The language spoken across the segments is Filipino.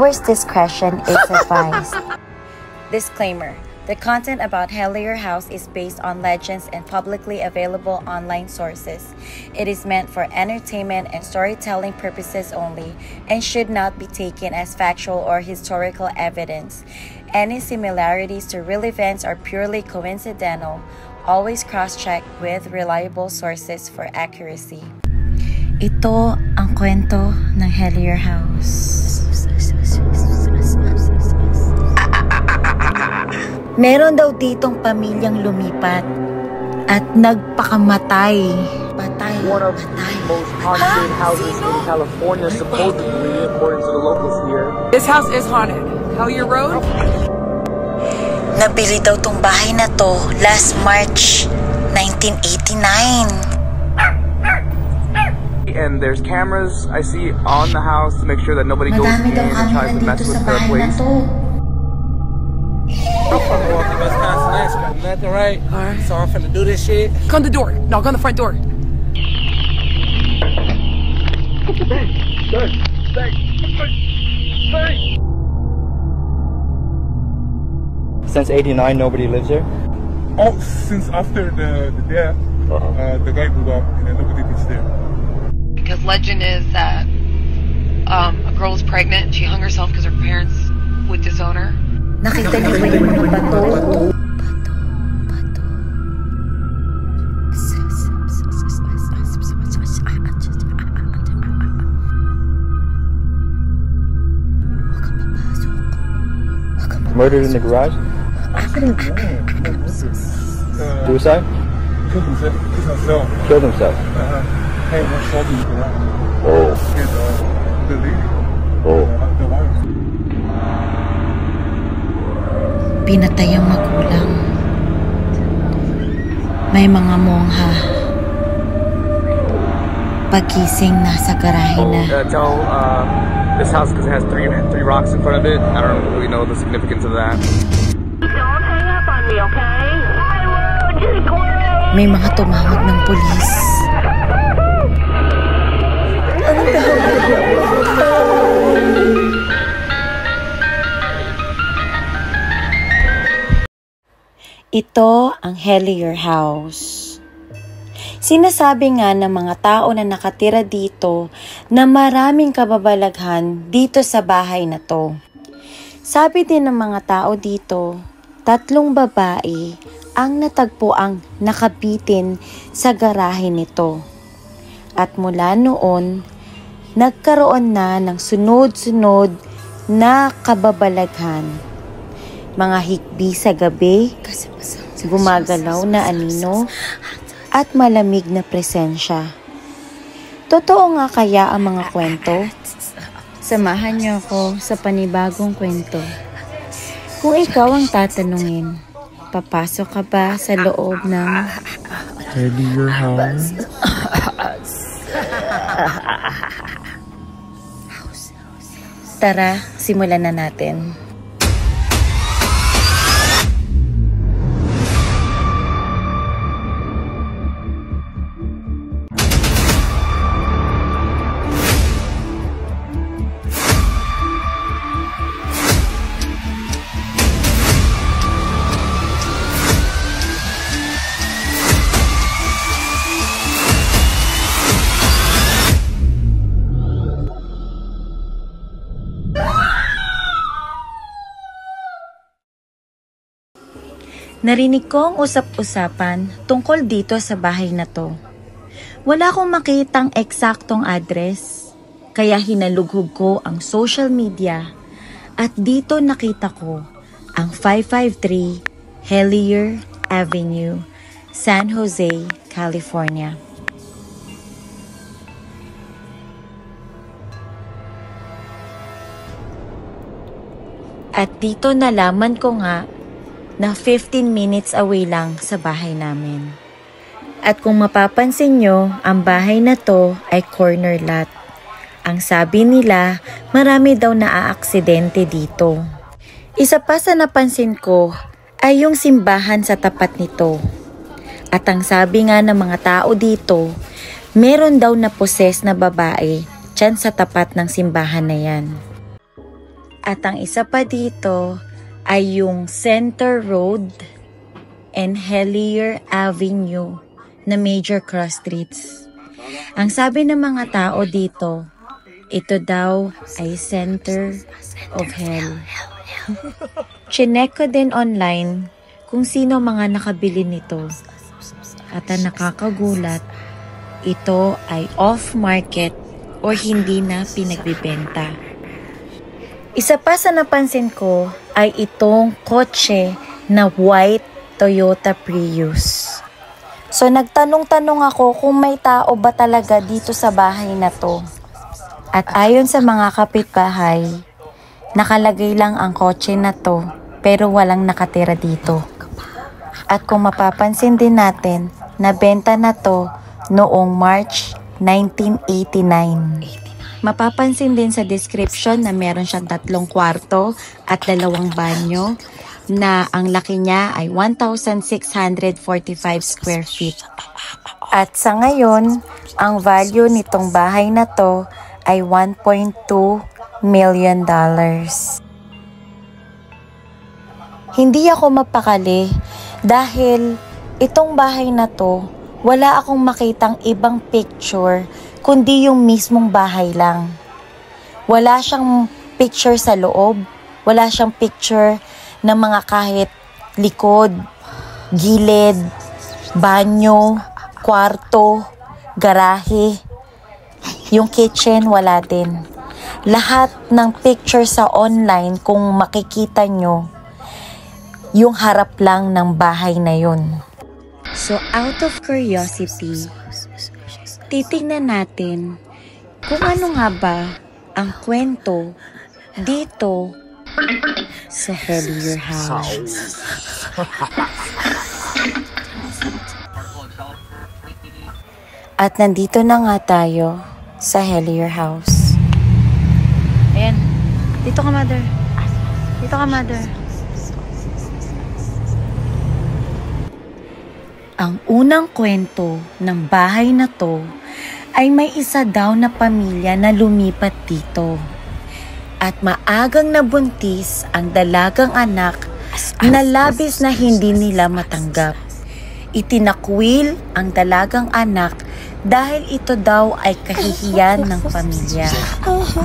Viewers' discretion is advised. Disclaimer. The content about Hellier House is based on legends and publicly available online sources. It is meant for entertainment and storytelling purposes only and should not be taken as factual or historical evidence. Any similarities to real events are purely coincidental. Always cross-check with reliable sources for accuracy. Ito ang kwento ng Hellier House. Meron daw ditong pamilyang lumipat at nagpakamatay. One of the most haunted houses in California, supposedly, according to the locals here. This house is haunted. Hellier Road? Nabili daw tong bahay na to last March 1989. And there's cameras I see on the house to make sure that nobody goes in and tries to mess with the place. Left and right. Alright. So I'm finna do this shit. Come to the door. No, go on the front door. Since '89, nobody lives here? Oh, since after the death, the guy moved out and then nobody lives there. Because legend is that a girl was pregnant. She hung herself because her parents would disown her. Nakita niyo ba yung mga bato? Murdered in the garage? Suicide? Killed himself. Killed himself. Hey, what's wrong with the garage? Oh. And the lady. Oh. The wife. Pinatay ang magulang. May mga mongha. Pagising nasa garahe na. This house because it has three rocks in front of it. I don't really know the significance of that. Don't hang up on me, okay? I will just quit. May mga tumawag ng pulis. Ito ang Hellier House. Sinasabi nga ng mga tao na nakatira dito na maraming kababalaghan dito sa bahay na to. Sabi din ng mga tao dito, 3 babae ang natagpuang nakabitin sa garahe nito. At mula noon, nagkaroon na ng sunod-sunod na kababalaghan. Mga hikbi sa gabi, gumagalaw na anino, at malamig na presensya. Totoo nga kaya ang mga kwento? Samahan niyo ako sa panibagong kwento. Kung ikaw ang tatanungin, papasok ka ba sa loob ng Hellier House? Tara, simulan na natin. Narinig ko ang usap-usapan tungkol dito sa bahay na to. Wala akong makitang eksaktong address, kaya hinalughog ko ang social media at dito nakita ko ang 553 Hellier Avenue, San Jose, California. At dito nalaman ko nga na 15 minutes away lang sa bahay namin. At kung mapapansin nyo, ang bahay na to ay corner lot. Ang sabi nila, marami daw naaaksidente dito. Isa pa sa napansin ko ay yung simbahan sa tapat nito. At ang sabi nga ng mga tao dito, meron daw na poses na babae dyan sa tapat ng simbahan na yan. At ang isa pa dito ay yung Center Road and Hellier Avenue na major cross streets. Ang sabi ng mga tao dito, ito daw ay center of hell. Chinek ko din online kung sino mga nakabili nito. At ang nakakagulat, ito ay off-market o hindi na pinagbibenta. Isa pa sa napansin ko ay itong kotse na white Toyota Prius. So nagtanong-tanong ako kung may tao ba talaga dito sa bahay na to. At ayon sa mga kapitbahay, nakalagay lang ang kotse na to pero walang nakatira dito. At kung mapapansin din natin, nabenta na to noong March 1989. Mapapansin din sa description na meron siyang 3 kwarto at 2 banyo na ang laki niya ay 1,645 square feet. At sa ngayon, ang value nitong bahay na to ay $1.2 million. Hindi ako mapakali dahil itong bahay na to, wala akong makitang ibang picture kundi yung mismong bahay lang. Wala siyang picture sa loob, wala siyang picture ng mga kahit likod, gilid, banyo, kwarto, garahe. Yung kitchen, wala din. Lahat ng picture sa online, kung makikita nyo, yung harap lang ng bahay na yun. So, out of curiosity, titignan natin kung ano nga ba ang kwento dito sa Hellier House. At nandito na nga tayo sa Hellier House. Ayan. Dito ka, mother. Dito ka, mother. Ang unang kwento ng bahay na to ay may isa daw na pamilya na lumipat dito. At maagang nabuntis ang dalagang anak na labis na hindi nila matanggap. Itinakwil ang dalagang anak dahil ito daw ay kahihiyan ng pamilya.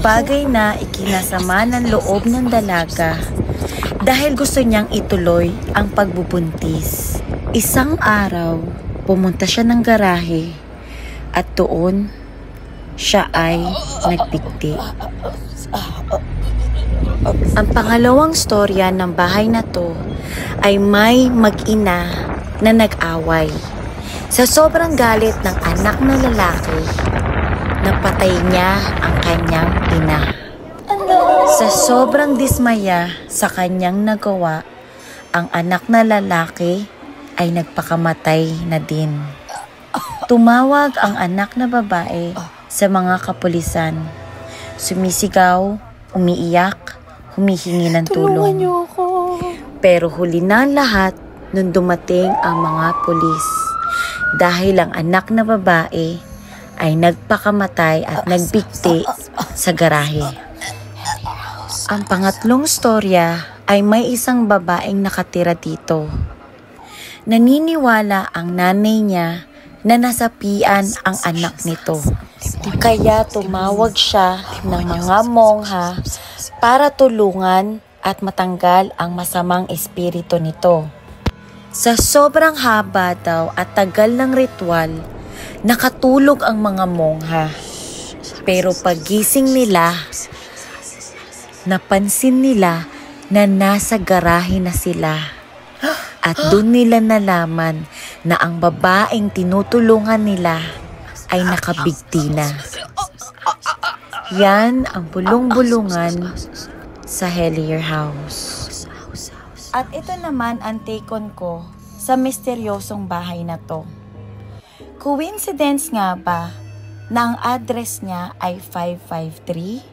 Bagay na ikinasama ng loob ng dalaga dahil gusto niyang ituloy ang pagbubuntis. Isang araw, pumunta siya ng garahe at doon siya ay nagpikti. Ang pangalawang storya ng bahay na to ay may mag-ina na nag-away. Sa sobrang galit ng anak na lalaki, napatay niya ang kanyang ina. Sa sobrang dismaya sa kanyang nagawa, ang anak na lalaki ay nagpakamatay na din. Tumawag ang anak na babae sa mga kapulisan. Sumisigaw, umiiyak, humihingi ng tulong. Pero huli na ang lahat nung dumating ang mga pulis. Dahil ang anak na babae ay nagpakamatay at nagbikti sa garahe. Ang pangatlong storya ay may isang babaeng nakatira dito. Naniniwala ang nanay niya na nasapian ang anak nito. Kaya tumawag siya ng mga mongha para tulungan at matanggal ang masamang espiritu nito. Sa sobrang haba daw at tagal ng ritual, nakatulog ang mga mongha. Pero pagising nila, napansin nila na nasa garahe na sila. At doon nila nalaman na ang babaeng tinutulungan nila ay nakabigti na. Yan ang bulong-bulungan sa Hellier House. At ito naman ang take-on ko sa misteryosong bahay na to. Coincidence nga ba na ang address niya ay 553?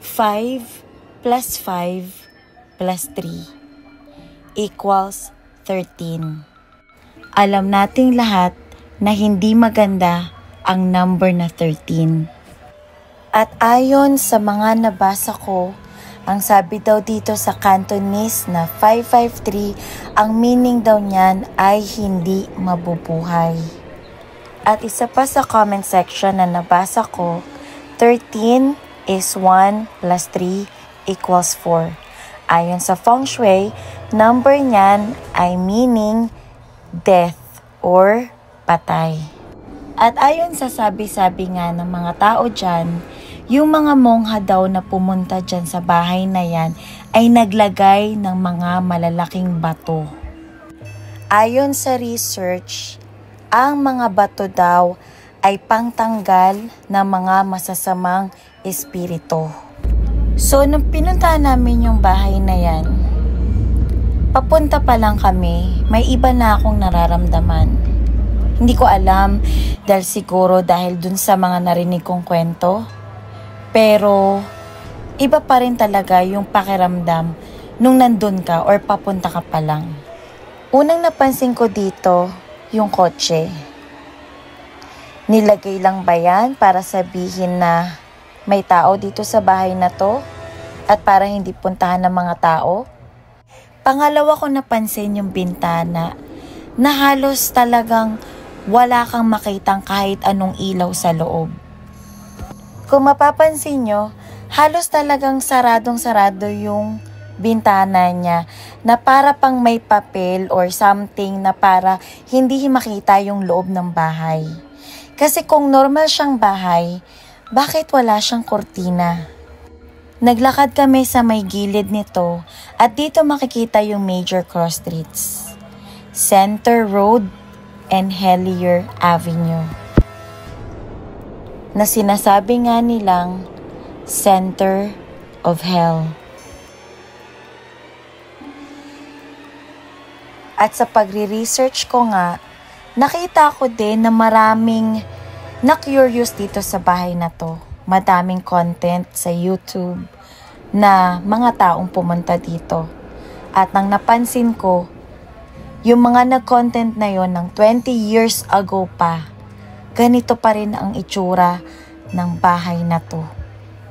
5 plus 5 plus 3 equals 13. Alam nating lahat na hindi maganda ang number na 13. At ayon sa mga nabasa ko Ang sabi daw dito sa Cantonese na 553, ang meaning daw niyan ay hindi mabubuhay. At isa pa sa comment section na nabasa ko, 13 is 1 plus 3 equals 4. Ayon sa feng shui, number niyan ay meaning death or patay. At ayon sa sabi-sabi nga ng mga tao dyan, yung mga mongha daw na pumunta dyan sa bahay na yan ay naglagay ng mga malalaking bato. Ayon sa research, ang mga bato daw ay pangtanggal ng mga masasamang espiritu. So, nung pinuntahan namin yung bahay na yan, papunta pa lang kami, may iba na akong nararamdaman. Hindi ko alam dahil dun sa mga narinig kong kwento. Pero, iba pa rin talaga yung pakiramdam nung nandun ka or papunta ka pa lang. Unang napansin ko dito, yung kotse. Nilagay lang ba yan para sabihin na may tao dito sa bahay na to? At para hindi puntahan ng mga tao? Pangalawa ko napansin yung bintana na halos talagang wala kang makitang kahit anong ilaw sa loob. Kung mapapansin nyo, halos talagang saradong-sarado yung bintana niya na para pang may papel or something na para hindi makita yung loob ng bahay. Kasi kung normal siyang bahay, bakit wala siyang kortina? Naglakad kami sa may gilid nito at dito makikita yung major cross streets. Center Road and Helier Avenue. Na sinasabi nga nilang Center of Hell. At sa pagre-research ko nga, nakita ko din na maraming na-curious dito sa bahay na to. Madaming content sa YouTube na mga taong pumunta dito. At nang napansin ko, yung mga nag-content na yon ng 20 years ago pa, ganito pa rin ang itsura ng bahay na to.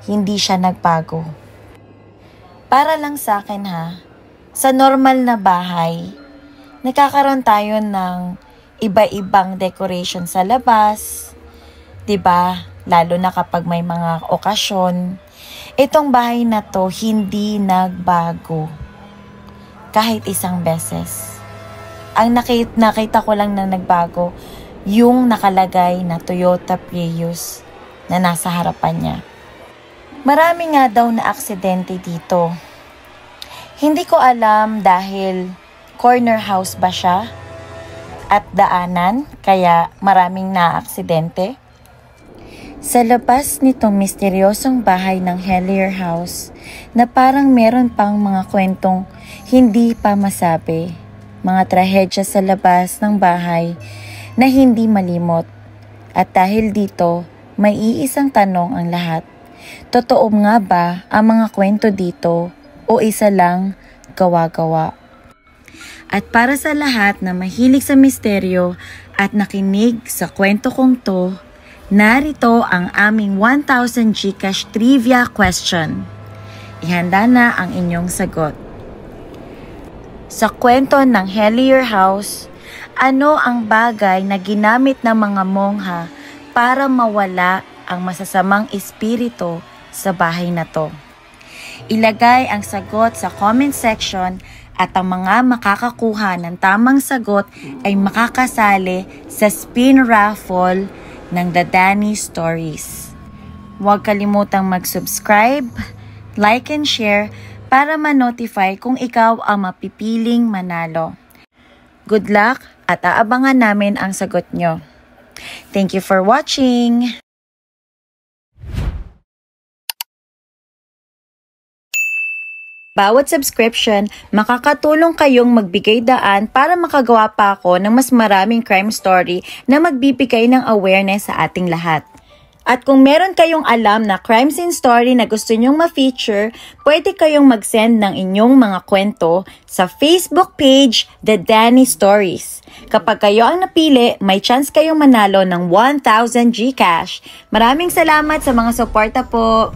Hindi siya nagbago. Para lang sa akin ha, sa normal na bahay, nagkakaroon tayo ng iba-ibang decoration sa labas, 'di ba? Lalo na kapag may mga okasyon. Itong bahay na to hindi nagbago. Kahit isang beses. Ang nakita ko lang na nagbago, yung nakalagay na Toyota Prius na nasa harapan niya. Marami nga daw na aksidente dito. Hindi ko alam dahil corner house ba siya at daanan kaya maraming na-aksidente. Sa labas nitong misteryosong bahay ng Helier House na parang meron pang mga kwentong hindi pa masabi, mga trahedya sa labas ng bahay na hindi malimot. At dahil dito, may iisang tanong ang lahat. Totoo nga ba ang mga kwento dito o isa lang gawa-gawa? At para sa lahat na mahilig sa misteryo at nakinig sa kwento kong to, narito ang aming 1,000 Gcash trivia question. Ihanda na ang inyong sagot. Sa kwento ng Helier House, ano ang bagay na ginamit ng mga mongha para mawala ang masasamang espiritu sa bahay na to? Ilagay ang sagot sa comment section at ang mga makakakuha ng tamang sagot ay makakasali sa spin raffle ng The Danny Stories. Huwag kalimutang mag-subscribe, like and share para ma-notify kung ikaw ang mapipiling manalo. Good luck at aabangan namin ang sagot nyo. Thank you for watching! Bawat subscription, makakatulong kayong magbigay daan para makagawa pa ako ng mas maraming crime story na magbibigay ng awareness sa ating lahat. At kung meron kayong alam na crime scene story na gusto nyong ma-feature, pwede kayong mag-send ng inyong mga kwento sa Facebook page The Danny Stories. Kapag kayo ang napili, may chance kayong manalo ng 1,000 Gcash. Maraming salamat sa mga suporta po!